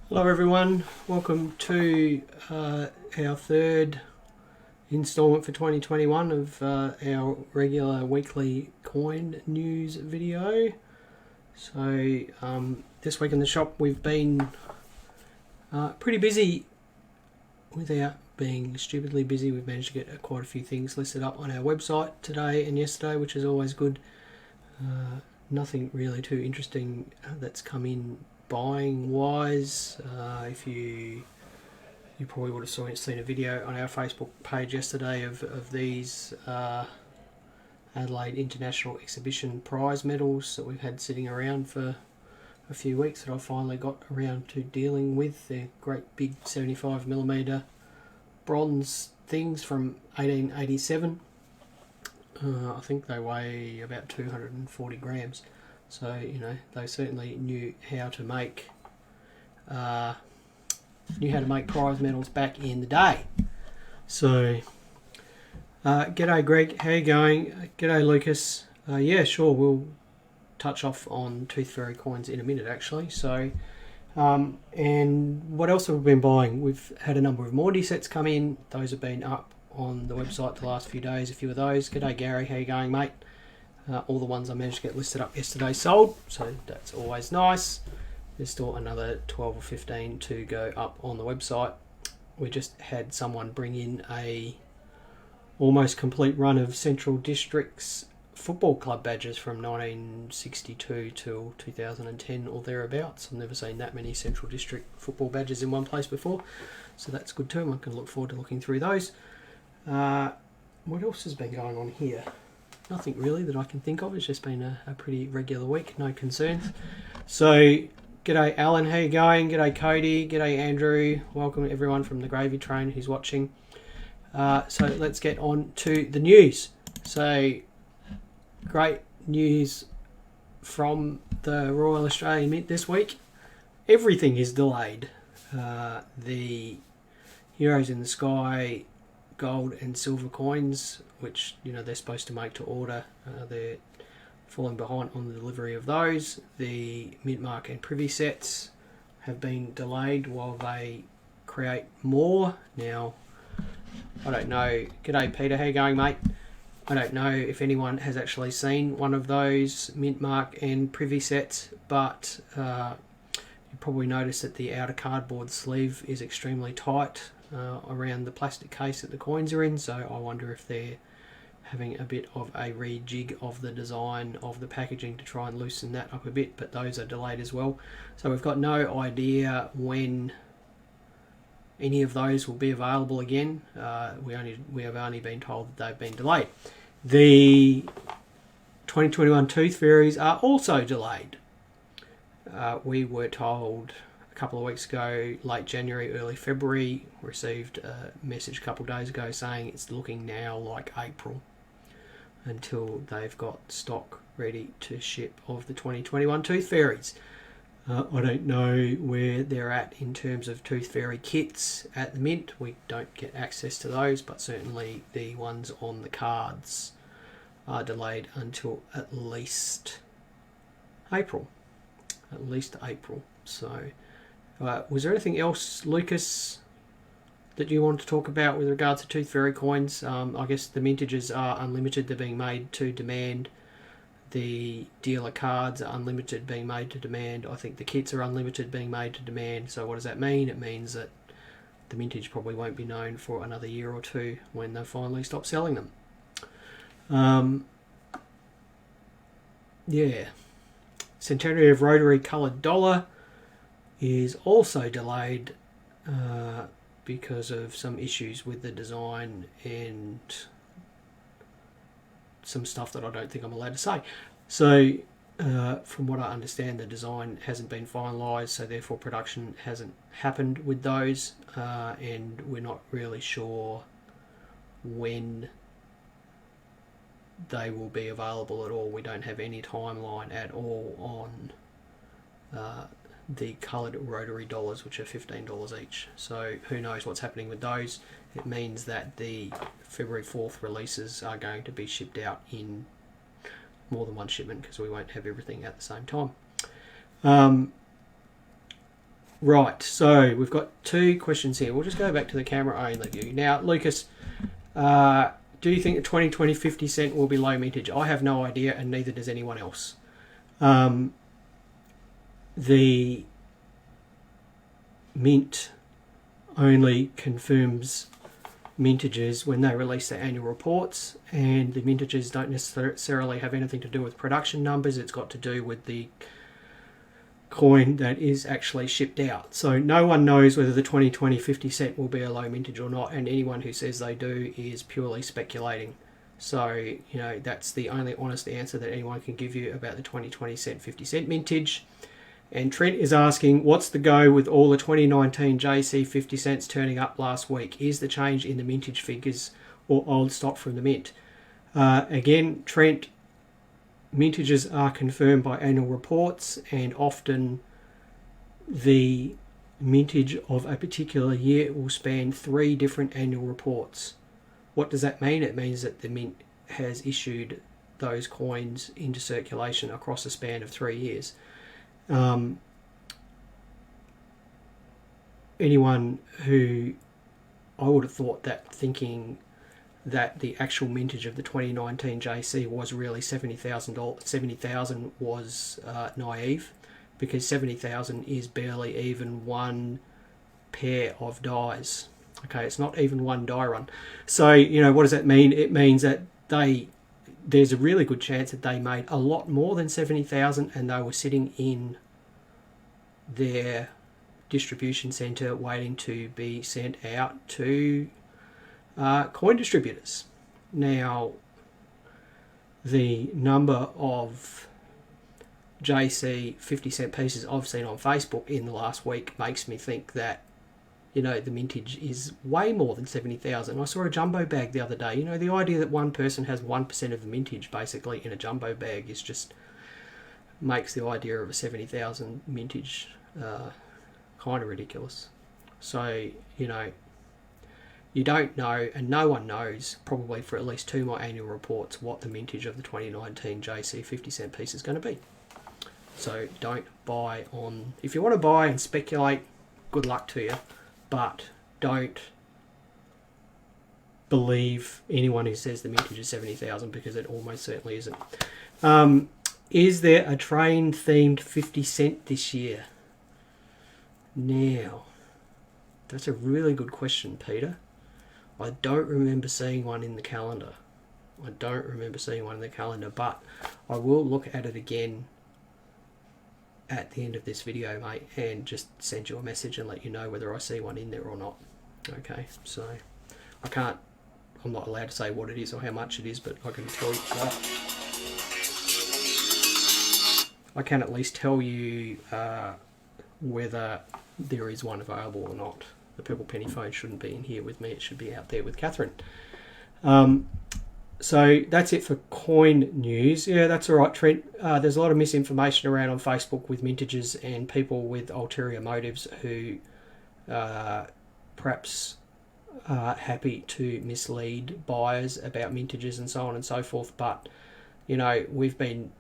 Hello everyone, welcome to our third instalment for 2021 of our regular weekly coin news video. So this week in the shop we've been pretty busy without being stupidly busy. We've managed to get quite a few things listed up on our website today and yesterday, which is always good. Nothing really too interesting that's come in buying wise. If you probably would have seen a video on our Facebook page yesterday of these Adelaide International Exhibition prize medals that we've had sitting around for a few weeks that I finally got around to dealing with. They're great big 75mm bronze things from 1887. I think they weigh about 240 grams. So, you know, they certainly knew how to make prize medals back in the day. So, g'day Greg, how you going? G'day Lucas. Yeah, sure, we'll touch off on Tooth Fairy coins in a minute actually. So, and what else have we been buying? We've had a number of Morty sets come in. Those have been up on the website the last few days, a few of those. G'day Gary, how you going mate? All the ones I managed to get listed up yesterday sold, so that's always nice. There's still another 12 or 15 to go up on the website. We just had someone bring in a almost complete run of Central District's football club badges from 1962 till 2010 or thereabouts. I've never seen that many Central District football badges in one place before, so that's good too. I can look forward to looking through those. What else has been going on here? Nothing really that I can think of. It's just been a pretty regular week, no concerns. So, g'day Alan, how you going? G'day Cody, g'day Andrew. Welcome everyone from the Gravy Train who's watching. So let's get on to the news. So, great news from the Royal Australian Mint this week. Everything is delayed. The Heroes in the Sky gold and silver coins, which they're supposed to make to order, they're falling behind on the delivery of those. The Mint Mark and Privy sets have been delayed while they create more. Now, I don't know. G'day Peter, how you going mate? I don't know if anyone has actually seen one of those Mint Mark and Privy sets, but you probably noticed that the outer cardboard sleeve is extremely tight around the plastic case that the coins are in, so I wonder if they're having a bit of a rejig of the design of the packaging to try and loosen that up a bit, but those are delayed as well. So we've got no idea when any of those will be available again. We have only been told that they've been delayed. The 2021 Tooth Fairies are also delayed. We were told a couple of weeks ago, late January, early February, received a message a couple of days ago saying it's looking now like April until they've got stock ready to ship of the 2021 Tooth Fairies. I don't know where they're at in terms of Tooth Fairy kits at the Mint. We don't get access to those, but certainly the ones on the cards are delayed until at least April. So, was there anything else, Lucas, that you want to talk about with regards to Tooth Fairy coins? I guess the mintages are unlimited. They're being made to demand. The dealer cards are unlimited, being made to demand. I think the kits are unlimited, being made to demand. So what does that mean? It means that the mintage probably won't be known for another year or two when they finally stop selling them. Yeah. Centenary of Rotary Coloured Dollar is also delayed because of some issues with the design and some stuff that I don't think I'm allowed to say. So from what I understand, the design hasn't been finalised, so therefore production hasn't happened with those, and we're not really sure when they will be available at all. We don't have any timeline at all on the coloured rotary dollars, which are $15 each. So who knows what's happening with those. It means that the February 4th releases are going to be shipped out in more than one shipment because we won't have everything at the same time. Right, so we've got 2 questions here. We'll just go back to the camera only view. Now, Lucas, do you think the 2020 50 cent will be low mintage? I have no idea, and neither does anyone else. The mint only confirms mintages when they release their annual reports, and the mintages don't necessarily have anything to do with production numbers. It's got to do with the coin that is actually shipped out. So no one knows whether the 2020 50 cent will be a low mintage or not, and anyone who says they do is purely speculating. So, you know, that's the only honest answer that anyone can give you about the 2020 50 cent mintage. And Trent is asking, what's the go with all the 2019 JC 50 cents turning up last week? Is the change in the mintage figures or old stock from the mint? Again, Trent, mintages are confirmed by annual reports, and often the mintage of a particular year will span 3 different annual reports. What does that mean? It means that the mint has issued those coins into circulation across a span of 3 years. Anyone who, I would have thought that thinking that the actual mintage of the 2019 JC was really $70,000 was naive, because 70,000 is barely even one pair of dies. Okay, it's not even one die run. So, you know, what does that mean? It means that there's a really good chance that they made a lot more than 70,000, and they were sitting in their distribution centre waiting to be sent out to coin distributors. Now, the number of JC 50 cent pieces I've seen on Facebook in the last week makes me think that, you know, the mintage is way more than 70,000. I saw a jumbo bag the other day. You know, the idea that one person has 1% of the mintage basically in a jumbo bag is just makes the idea of a 70,000 mintage kind of ridiculous. So, you know, you don't know, and no one knows, probably for at least 2 more annual reports, what the mintage of the 2019 JC 50 cent piece is going to be. So don't buy on... If you want to buy and speculate, good luck to you, but don't believe anyone who says the mintage is 70,000, because it almost certainly isn't. Is there a train-themed 50 cent this year? Now, that's a really good question, Peter. I don't remember seeing one in the calendar. But I will look at it again at the end of this video, mate, and just send you a message and let you know whether I see one in there or not. Okay, so I'm not allowed to say what it is or how much it is, but I can tell you that. I can at least tell you whether there is one available or not. The purple penny phone shouldn't be in here with me. It should be out there with Catherine. So that's it for coin news. Yeah, that's all right, Trent. There's a lot of misinformation around on Facebook with mintages and people with ulterior motives who perhaps are happy to mislead buyers about mintages and so on and so forth. But, you know, we've been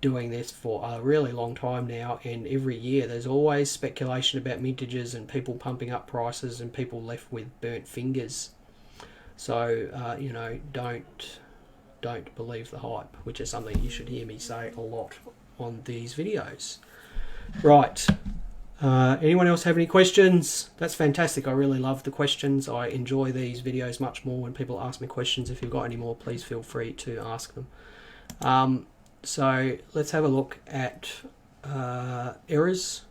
doing this for a really long time now, and every year there's always speculation about mintages and people pumping up prices and people left with burnt fingers. So, you know, don't believe the hype, which is something you should hear me say a lot on these videos. Right. Anyone else have any questions? That's fantastic. I really love the questions. I enjoy these videos much more when people ask me questions. If you've got any more, please feel free to ask them. So let's have a look at errors.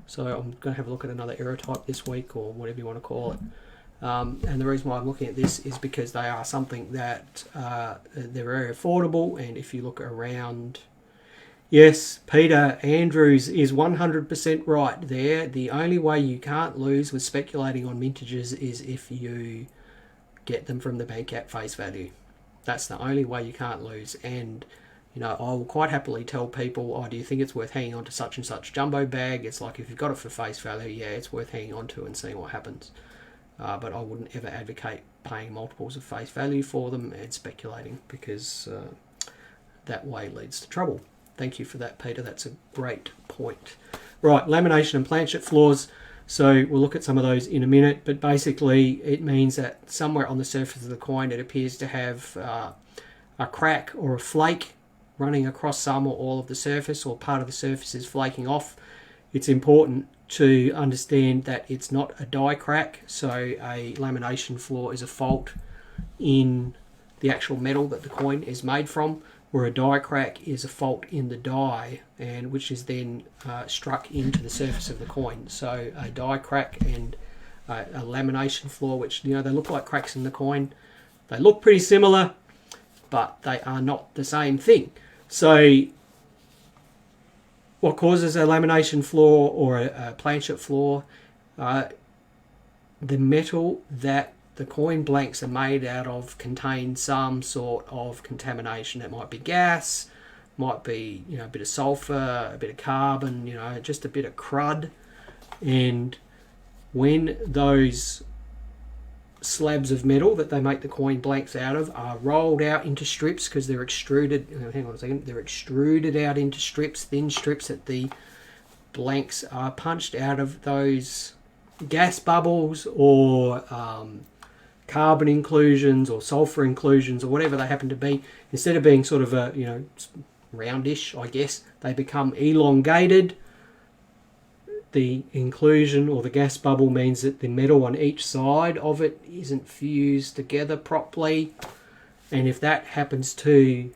So I'm going to have a look at another error type this week, or whatever you want to call it. And the reason why I'm looking at this is because they are something that they're very affordable, and if you look around... Yes, Peter Andrews is 100% right there. The only way you can't lose with speculating on mintages is if you get them from the bank at face value. That's the only way you can't lose. And, you know, I will quite happily tell people, oh, do you think it's worth hanging on to such and such jumbo bag? It's like, if you've got it for face value, yeah, it's worth hanging on to and seeing what happens. But I wouldn't ever advocate paying multiples of face value for them and speculating, because that way leads to trouble. Thank you for that, Peter. That's a great point. Right, lamination and planchet floors. So we'll look at some of those in a minute, but basically it means that somewhere on the surface of the coin it appears to have a crack or a flake running across some or all of the surface, or part of the surface is flaking off. It's important to understand that it's not a die crack, so a lamination flaw is a fault in the actual metal that the coin is made from, where a die crack is a fault in the die, and which is then struck into the surface of the coin. So a die crack and a lamination flaw, which, you know, they look like cracks in the coin. They look pretty similar, but they are not the same thing. So what causes a lamination flaw or a planchet flaw? The metal that the coin blanks are made out of contains some sort of contamination. It might be gas, might be, you know, a bit of sulfur, a bit of carbon, you know, just a bit of crud. And when those slabs of metal that they make the coin blanks out of are rolled out into strips, because they're extruded, hang on a second, they're extruded out into strips, thin strips, that the blanks are punched out of those gas bubbles or carbon inclusions or sulfur inclusions or whatever they happen to be. Instead of being sort of a, you know, roundish, I guess, they become elongated. The inclusion or the gas bubble means that the metal on each side of it isn't fused together properly, and if that happens to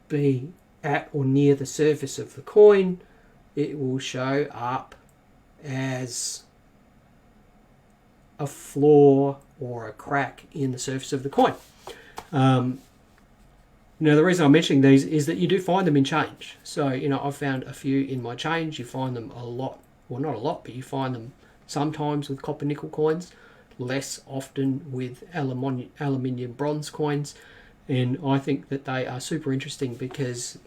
be at or near the surface of the coin, it will show up as a flaw or a crack in the surface of the coin. Now, the reason I'm mentioning these is that you do find them in change. So, you know, I've found a few in my change. You find them a lot, well, not a lot, but you find them sometimes with copper nickel coins, less often with aluminium bronze coins. And I think that they are super interesting because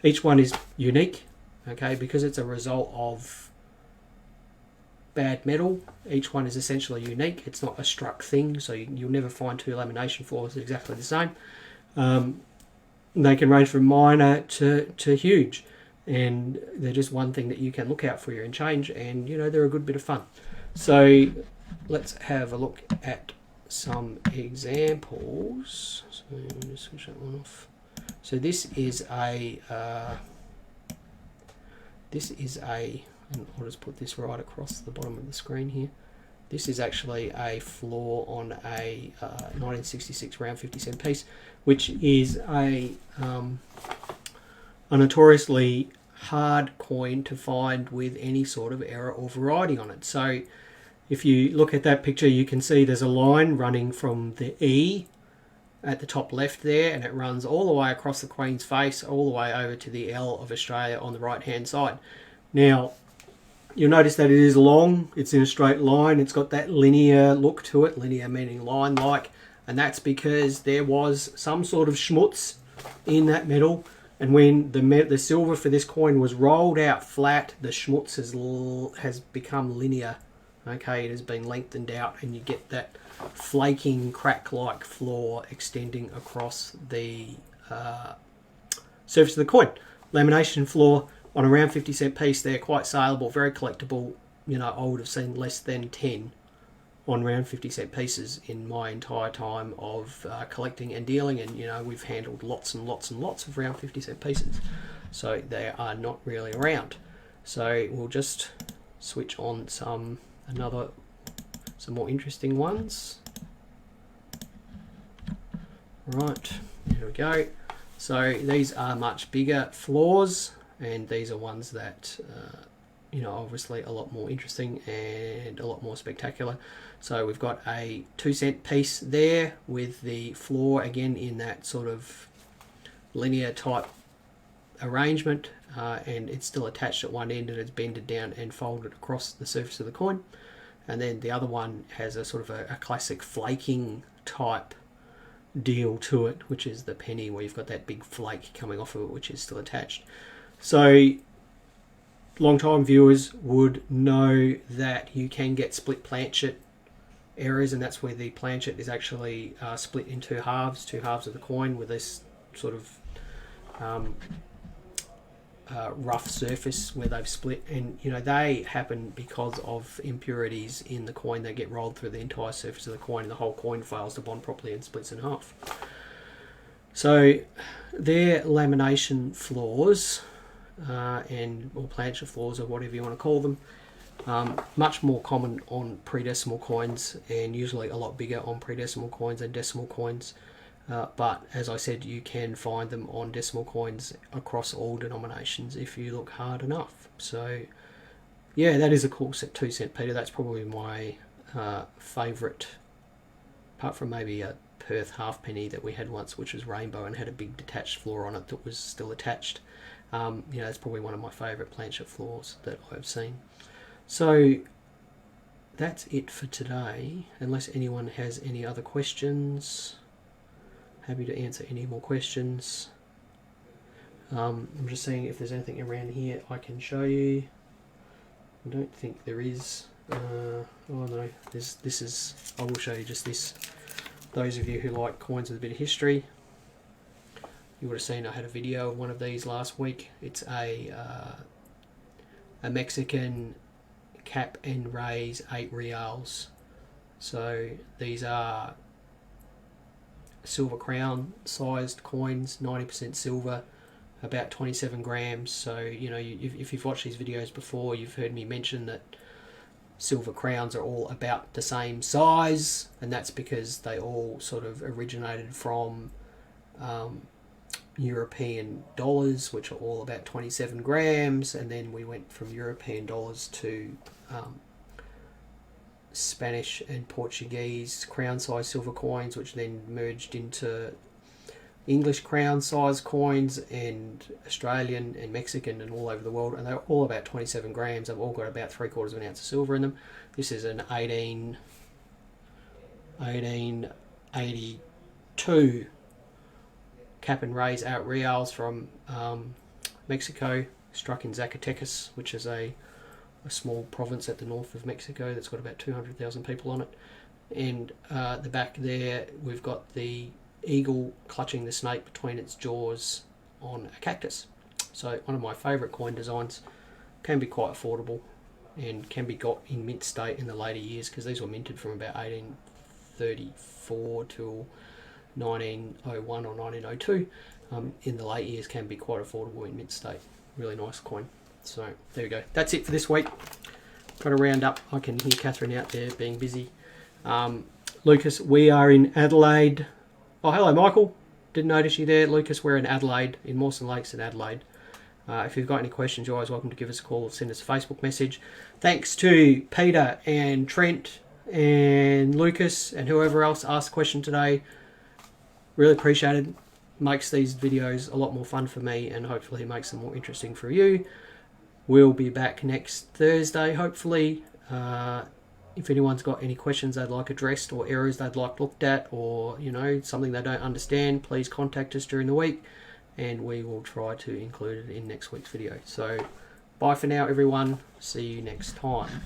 each one is unique, okay, because it's a result of bad metal. Each one is essentially unique. It's not a struck thing, so you'll never find two lamination floors exactly the same. They can range from minor to huge, and they're just one thing that you can look out for your and change, and, you know, they're a good bit of fun. So let's have a look at some examples. So let me just switch that one off. So this is a and I'll just put this right across the bottom of the screen here. This is actually a flaw on a 1966 round 50-cent piece, which is a notoriously hard coin to find with any sort of error or variety on it. So if you look at that picture, you can see there's a line running from the E at the top left there, and it runs all the way across the Queen's face, all the way over to the L of Australia on the right hand side. Now, you'll notice that it is long, it's in a straight line, it's got that linear look to it, linear meaning line-like, and that's because there was some sort of schmutz in that metal, and when the silver for this coin was rolled out flat, the schmutz has become linear. Okay, it has been lengthened out, and you get that flaking crack-like flaw extending across the surface of the coin. Lamination flaw on a round 50-cent piece, they're quite saleable, very collectible. You know, I would have seen less than 10 on round 50-cent pieces in my entire time of collecting and dealing, and, you know, we've handled lots and lots and lots of round 50-cent pieces, so they are not really around. So we'll just switch on some more interesting ones. Right, there we go. So these are much bigger flaws, and these are ones that you know, obviously a lot more interesting and a lot more spectacular. So we've got a 2-cent piece there with the flaw again in that sort of linear type arrangement, and it's still attached at one end, and it's bended down and folded across the surface of the coin. And then the other one has a sort of a classic flaking type deal to it, which is the penny, where you've got that big flake coming off of it, which is still attached. So long-time viewers would know that you can get split planchet errors, and that's where the planchet is actually split in two halves of the coin, with this sort of rough surface where they've split, and you know they happen because of impurities in the coin that get rolled through the entire surface of the coin, and the whole coin fails to bond properly and splits in half. So they're lamination flaws, or planchet flaws, or whatever you want to call them. Much more common on pre-decimal coins, and usually a lot bigger on pre-decimal coins than decimal coins. But as I said, you can find them on decimal coins across all denominations if you look hard enough. So yeah, that is a cool 2 cent Peter. That's probably my favourite, apart from maybe a Perth halfpenny that we had once, which was rainbow and had a big detached floor on it that was still attached. You know, that's probably one of my favourite planchet floors that I've seen. So that's it for today, unless anyone has any other questions. Happy to answer any more questions. I'm just seeing if there's anything around here I can show you. I don't think there is. Oh no, this is, I will show you just this. Those of you who like coins with a bit of history, you would have seen I had a video of one of these last week. It's a Mexican cap and raise 8 reals. So these are silver crown sized coins, 90% silver, about 27 grams. So you know, if you've watched these videos before, you've heard me mention that silver crowns are all about the same size, and that's because they all sort of originated from European dollars, which are all about 27 grams, and then we went from European dollars to Spanish and Portuguese crown size silver coins, which then merged into English crown size coins, and Australian and Mexican and all over the world, and they're all about 27 grams. They've all got about 3/4 of an ounce of silver in them. This is an 1882 cap and raise 8 reals from Mexico, struck in Zacatecas, which is a small province at the north of Mexico that's got about 200,000 people on it. And the back there we've got the eagle clutching the snake between its jaws on a cactus. So one of my favourite coin designs, can be quite affordable and can be got in mint state in the later years, because these were minted from about 1834 till 1901 or 1902. In the late years can be quite affordable in mint state. Really nice coin. So there we go. That's it for this week. Got to round up. I can hear Catherine out there being busy. Lucas, we are in Adelaide. Oh, hello, Michael. Didn't notice you there. Lucas, we're in Adelaide, in Mawson Lakes in Adelaide. If you've got any questions, you're always welcome to give us a call or send us a Facebook message. Thanks to Peter and Trent and Lucas and whoever else asked a question today. Really appreciated. Makes these videos a lot more fun for me, and hopefully makes them more interesting for you. We'll be back next Thursday, hopefully. If anyone's got any questions they'd like addressed, or errors they'd like looked at, or you know, something they don't understand, please contact us during the week, and we will try to include it in next week's video. So bye for now, everyone. See you next time.